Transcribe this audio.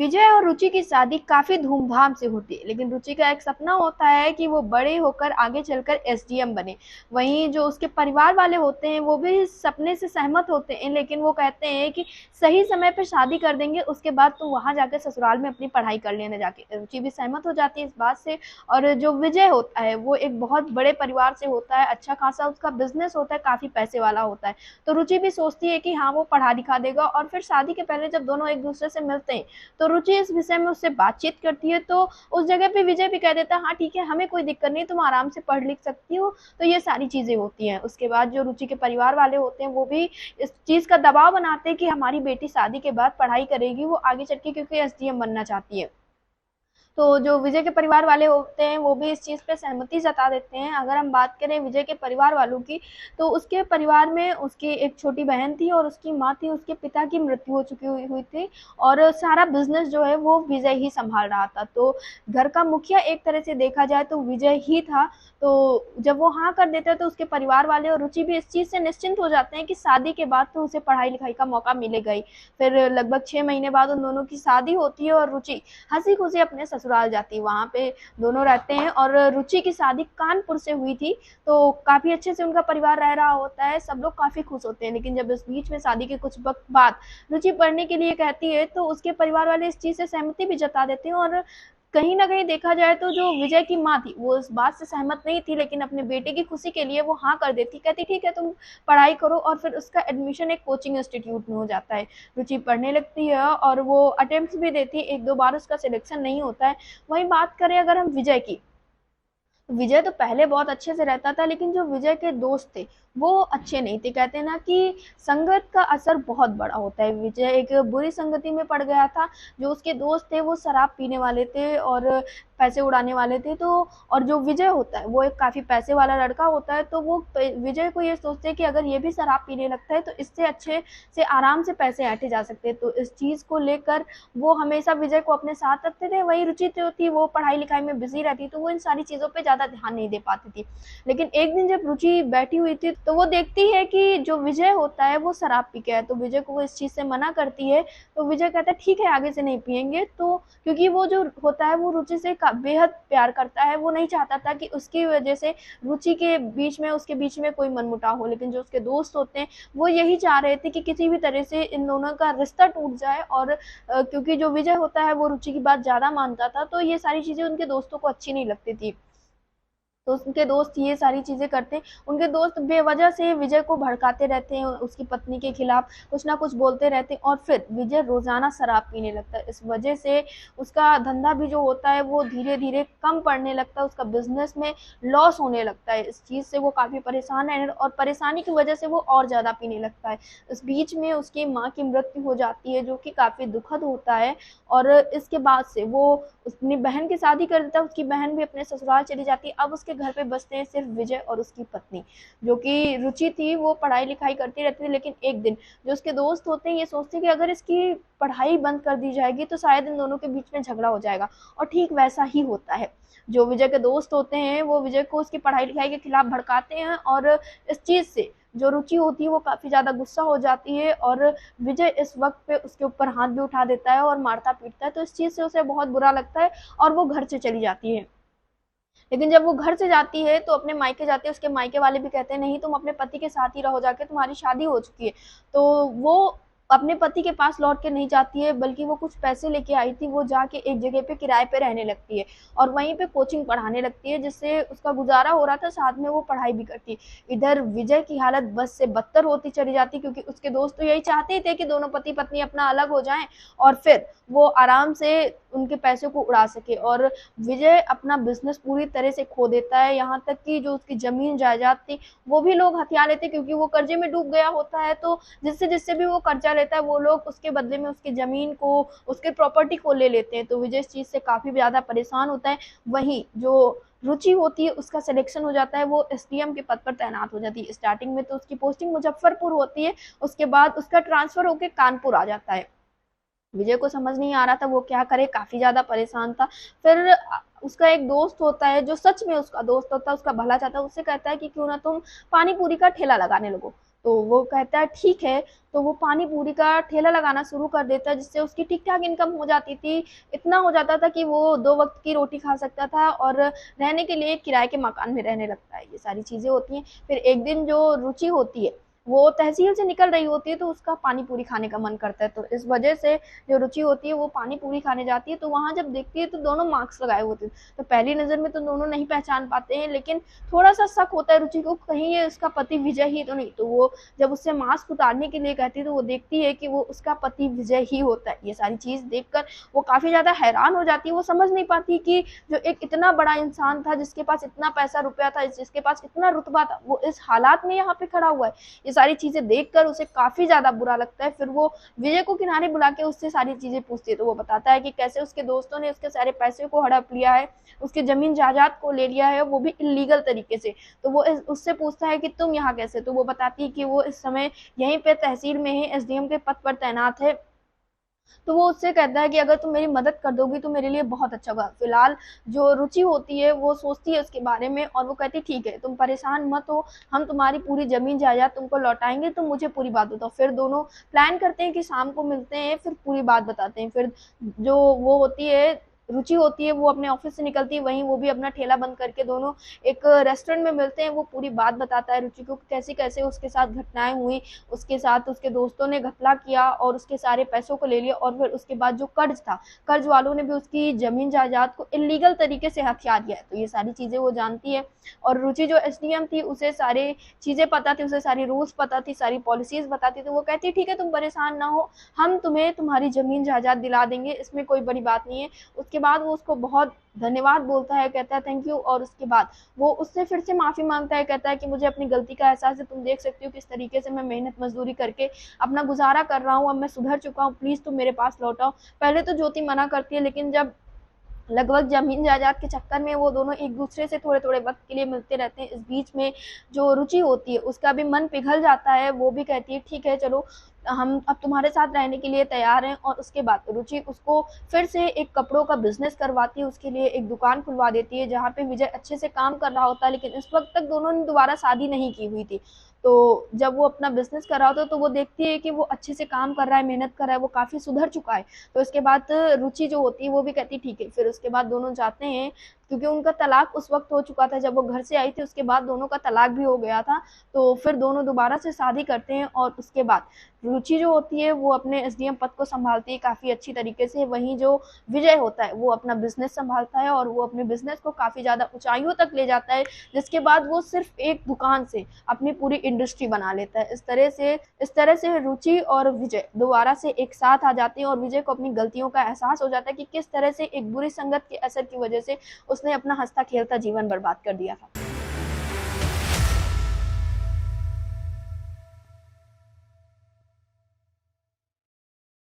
विजय और रुचि की शादी काफी धूमधाम से होती है, लेकिन रुचि का एक सपना होता है कि वो बड़े होकर आगे चलकर एसडीएम बने। वहीं जो उसके परिवार वाले होते हैं वो भी इस सपने से सहमत होते हैं, लेकिन वो कहते हैं कि सही समय पर शादी कर देंगे, उसके बाद तो वहां जाकर ससुराल में अपनी पढ़ाई कर लेने जाके। रुचि भी सहमत हो जाती है इस बात से। और जो विजय होता है वो एक बहुत बड़े परिवार से होता है, अच्छा खासा उसका बिजनेस होता है, काफी पैसे वाला होता है। तो रुचि भी सोचती है कि हाँ, वो पढ़ा लिखा देगा। और फिर शादी के पहले जब दोनों एक दूसरे से मिलते हैं तो रुचि इस विषय में उससे बातचीत करती है। तो उस जगह पे विजय भी कह देता है, हाँ ठीक है, हमें कोई दिक्कत नहीं, तुम आराम से पढ़ लिख सकती हो। तो ये सारी चीजें होती हैं। उसके बाद जो रुचि के परिवार वाले होते हैं वो भी इस चीज का दबाव बनाते हैं कि हमारी बेटी शादी के बाद पढ़ाई करेगी, वो आगे चल के क्योंकि एसडीएम बनना चाहती है। तो जो विजय के परिवार वाले होते हैं वो भी इस चीज़ पे सहमति जता देते हैं। अगर हम बात करें विजय के परिवार वालों की, तो उसके परिवार में उसकी एक छोटी बहन थी और उसकी माँ थी। उसके पिता की मृत्यु हो चुकी हुई थी और सारा बिजनेस जो है वो विजय ही संभाल रहा था। तो घर का मुखिया एक तरह से देखा जाए तो विजय ही था। तो जब वो हाँ कर देते हैं तो उसके परिवार वाले और रुचि भी इस चीज़ से निश्चिंत हो जाते हैं कि शादी के बाद तो उसे पढ़ाई लिखाई का मौका मिलेगा ही। फिर लगभग 6 महीने बाद उन दोनों की शादी होती है और रुचि हंसी खुशी अपने ससुराल जाती है। वहां पे दोनों रहते हैं और रुचि की शादी कानपुर से हुई थी। तो काफी अच्छे से उनका परिवार रह रहा होता है, सब लोग काफी खुश होते हैं। लेकिन जब इस बीच में शादी के कुछ वक्त बाद रुचि पढ़ने के लिए कहती है तो उसके परिवार वाले इस चीज से सहमति भी जता देते हैं। और कहीं ना कहीं देखा जाए तो जो विजय की माँ थी वो इस बात से सहमत नहीं थी, लेकिन अपने बेटे की खुशी के लिए वो हाँ कर देती, कहती ठीक है तुम पढ़ाई करो। और फिर उसका एडमिशन एक कोचिंग इंस्टीट्यूट में हो जाता है। रुचि पढ़ने लगती है और वो अटेम्प्ट भी देती है, एक दो बार उसका सिलेक्शन नहीं होता है। वहीं बात करें अगर हम विजय की, विजय तो पहले बहुत अच्छे से रहता था, लेकिन जो विजय के दोस्त थे वो अच्छे नहीं थे। कहते हैं ना कि संगत का असर बहुत बड़ा होता है। विजय एक बुरी संगति में पड़ गया था। जो उसके दोस्त थे वो शराब पीने वाले थे और पैसे उड़ाने वाले थे। तो और जो विजय होता है वो एक काफी पैसे वाला लड़का होता है। तो वो विजय को ये सोचते हैं कि अगर ये भी शराब पीने लगता है तो इससे अच्छे से आराम से पैसे ऐंठे जा सकते हैं। तो इस चीज को लेकर वो हमेशा विजय को अपने साथ रखते थे। वही रुचि जो थी वो पढ़ाई लिखाई में बिजी रहती, तो वो इन सारी चीजों पे ज्यादा ध्यान नहीं दे पाती थी। लेकिन एक दिन जब रुचि बैठी हुई थी तो वो देखती है कि जो विजय होता है वो शराब पी के है। तो विजय को वो इस चीज से मना करती है। तो विजय कहता है ठीक है, आगे से नहीं पियेंगे। तो क्योंकि वो जो होता है वो रुचि से बेहद प्यार करता है, वो नहीं चाहता था कि उसकी वजह से रुचि के बीच में उसके बीच में कोई मनमुटाव हो। लेकिन जो उसके दोस्त होते हैं वो यही चाह रहे थे कि किसी भी तरह से इन दोनों का रिश्ता टूट जाए। और क्योंकि जो विजय होता है वो रुचि की बात ज्यादा मानता था, तो ये सारी चीजें उनके दोस्तों को अच्छी नहीं लगती थी। तो उनके दोस्त ये सारी चीजें करते हैं। उनके दोस्त बेवजह से विजय को भड़काते रहते हैं, उसकी पत्नी के खिलाफ कुछ ना कुछ बोलते रहते हैं। और फिर विजय रोजाना शराब पीने लगता है। इस वजह से उसका धंधा भी जो होता है वो धीरे धीरे कम पड़ने लगता है, उसका बिजनेस में लॉस होने लगता है। इस चीज से वो काफी परेशान है और परेशानी की वजह से वो और ज्यादा पीने लगता है। इस बीच में उसकी माँ की मृत्यु हो जाती है, जो कि काफी दुखद होता है। और इसके बाद से वो अपनी बहन की शादी कर देता है। उसकी बहन भी अपने ससुराल चली जाती है। अब उसके घर पे बसते हैं सिर्फ विजय और उसकी पत्नी। जो कि रुचि थी वो पढ़ाई लिखाई करती रहती थी, लेकिन एक दिन जो उसके दोस्त होते हैं ये सोचते हैं कि अगर इसकी पढ़ाई बंद कर दी जाएगी तो शायद इन दोनों के बीच में झगड़ा हो जाएगा। और ठीक वैसा ही होता है। जो विजय के दोस्त होते हैं वो विजय को उसकी पढ़ाई लिखाई के खिलाफ भड़काते हैं और इस चीज से जो रुचि होती है वो काफी ज्यादा गुस्सा हो जाती है। और विजय इस वक्त पे उसके ऊपर हाथ भी उठा देता है और मारता पीटता है। तो इस चीज से उसे बहुत बुरा लगता है और वो घर से चली जाती है। लेकिन जब वो घर से जाती है तो अपने मायके जाती है, उसके मायके वाले भी कहते हैं नहीं, तुम अपने पति के साथ ही रहो, जाके तुम्हारी शादी हो चुकी है। तो वो अपने पति के पास लौट के नहीं जाती है, बल्कि वो कुछ पैसे लेके आई थी, वो जाके एक जगह पे किराए पे रहने लगती है और वहीं पे कोचिंग पढ़ाने लगती है, जिससे उसका गुजारा हो रहा था, साथ में वो पढ़ाई भी करती है। इधर विजय की हालत बस से बदतर होती चली जाती, क्योंकि उसके दोस्त तो यही चाहते थे कि दोनों पति पत्नी अपना अलग हो जाएं और फिर वो आराम से उनके पैसों को उड़ा सके। और विजय अपना बिजनेस पूरी तरह से खो देता है, यहाँ तक कि जो उसकी जमीन जायदाद थी वो भी लोग हथिया लेते, क्योंकि वो कर्जे में डूब गया होता है। तो जिससे जिससे भी वो कर्जा लेता है वो लोग उसके बदले में उसकी जमीन को, उसके प्रॉपर्टी को ले लेते हैं। तो विजय इस चीज से काफी ज्यादा परेशान होता है। वहीं जो रुचि होती है उसका सिलेक्शन हो जाता है, वो एसडीएम के पद पर तैनात हो जाती है। स्टार्टिंग में तो उसकी पोस्टिंग मुजफ्फरपुर होती है, उसके बाद उसका ट्रांसफर होकर कानपुर आ जाता है। विजय को समझ नहीं आ रहा था वो क्या करे, काफी ज्यादा परेशान था। फिर उसका एक दोस्त होता है जो सच में उसका दोस्त होता है, उसका भला चाहता है, उससे कहता है कि क्यों ना तुम पानी पूरी का ठेला लगाने लगो। तो वो कहता है ठीक है, तो वो पानी पूरी का ठेला लगाना शुरू कर देता है, जिससे उसकी ठीक-ठाक इनकम हो जाती थी। इतना हो जाता था कि वो 2 वक़्त की रोटी खा सकता था और रहने के लिए किराए के मकान में रहने लगता है। ये सारी चीज़ें होती हैं। फिर एक दिन जो रुचि होती है, वो तहसील से निकल रही होती है, तो उसका पानी पूरी खाने का मन करता है। तो इस वजह से जो रुचि होती है वो पानी पूरी खाने जाती है, तो वहाँ जब देखती है तो दोनों मास्क लगाए होते हैं। तो पहली नज़र में तो दोनों नहीं पहचान पाते हैं, लेकिन थोड़ा-सा शक होता है रुचि को, कहीं ये उसका पति विजय ही तो नहीं। तो वो जब उससे मास्क उतारने के लिए कहती है, तो वो देखती है कि वो उसका पति विजय ही होता है। ये सारी चीज़ देखकर वो काफ़ी ज़्यादा हैरान हो जाती है। वो समझ नहीं पाती कि जो एक इतना बड़ा इंसान था, जिसके पास इतना पैसा-रुपया था, जिसके पास इतना रुतबा था, वो इस हालात में यहाँ पे खड़ा हुआ है। ये सारी चीज़ें देखकर उसे काफ़ी ज़्यादा बुरा लगता है। फिर वो विजय को किनारे बुला के उससे सारी चीज़ें पूछती है, तो वो बताता है कि कैसे उसके दोस्तों ने उसके सारे पैसे को हड़प लिया है, उसकी ज़मीन जायदाद को ले लिया है, वो भी इल्लीगल तरीके से। तो वो उससे पूछता है कि तुम यहाँ कैसे? तो वो बताती है कि वो इस समय यहीं पे तहसील में ही एसडीएम के पद पर तैनात है। तो वो उससे कहता है कि अगर तुम मेरी मदद कर दोगी तो मेरे लिए बहुत अच्छा होगा। फिलहाल जो रुचि होती है वो सोचती है उसके बारे में और वो कहती है ठीक है, तुम परेशान मत हो, हम तुम्हारी पूरी ज़मीन जायदाद तुमको लौटाएँगे, तुम मुझे पूरी बात बताओ। फिर दोनों प्लान करते हैं कि शाम को मिलते हैं, फिर पूरी बात बताते हैं। फिर जो वो होती है, रुचि होती है, वो अपने ऑफ़िस से निकलती है, वहीं वो भी अपना ठेला बंद करके दोनों एक रेस्टोरेंट में मिलते हैं। वो पूरी बात बताता है रुचि को कि कैसे-कैसे उसके साथ घटनाएँ हुई, उसके साथ उसके दोस्तों ने घपला किया और उसके सारे पैसों को ले लिया और फिर उसके बाद जो कर्ज़ था, कर्ज़ वालों ने भी उसकी ज़मीन जायदाद को इल्लीगल तरीके से हथिया लिया है। तो ये सारी चीज़ें वो जानती है और रुचि जो एसडीएम थी उसे सारी चीज़ें पता थी, उसे सारी रूल्स पता थी, सारी पॉलिसीज़ पता थी। तो वो कहती है ठीक है, तुम परेशान ना हो, हम तुम्हें तुम्हारी ज़मीन जायदाद दिला देंगे, इसमें कोई बड़ी बात नहीं है। उसके बाद वो उसको बहुत धन्यवाद बोलता है, कहता है थैंक यू और उसके बाद वो उससे फिर से माफ़ी माँगता है, कहता है कि मुझे अपनी गलती का एहसास है, तुम देख सकती हो किस तरीके से मैं मेहनत मज़दूरी करके अपना गुज़ारा कर रहा हूँ, अब मैं सुधर चुका हूँ, प्लीज़ तुम मेरे पास लौट आओ। पहले तो ज्योति मना करती है, लेकिन जब लगभग ज़मीन जायदाद के चक्कर में वो दोनों एक-दूसरे से थोड़े-थोड़े वक़्त के लिए मिलते रहते हैं। इस बीच में जो रुचि होती है, उसका भी मन पिघल जाता है, वो भी कहती है ठीक है चलो, हम अब तुम्हारे साथ रहने के लिए तैयार हैं और उसके बाद रुचि उसको फिर से एक कपड़ों का बिज़नेस करवाती है, उसके लिए एक दुकान खुलवा देती है, जहाँ पे विजय अच्छे से काम कर रहा होता है, लेकिन इस वक़्त तक दोनों ने दोबारा शादी नहीं की हुई थी। तो जब वो अपना बिज़नेस कर रहा होता है, तो वो देखती है कि वो अच्छे से काम कर रहा है, मेहनत कर रहा है, वो काफ़ी सुधर चुका है। तो इसके बाद रुचि जो होती है वो भी कहती है ठीक है, फिर उसके बाद दोनों जाते हैं, क्योंकि उनका तलाक उस वक़्त हो चुका था जब वो घर से आई थी, उसके बाद दोनों का तलाक भी हो गया था। तो फिर दोनों दोबारा से शादी करते हैं और उसके बाद रुचि जो होती है वो अपने एसडीएम पद को सँभालती है काफ़ी अच्छी तरीके से, वहीं जो विजय होता है वो अपना बिज़नेस सँभालता है और वो अपने बिज़नेस को काफ़ी ज़्यादा ऊँचाइयों तक ले जाता है, जिसके बाद वो सिर्फ़ एक दुकान से अपनी पूरी इंडस्ट्री बना लेता है। इस तरह से रुचि और विजय दोबारा से एक साथ आ जाते हैं और विजय को अपनी गलतियों का एहसास हो जाता है कि किस तरह से एक बुरी संगत के असर की वजह से उसने अपना हँसता-खेलता जीवन बर्बाद कर दिया था।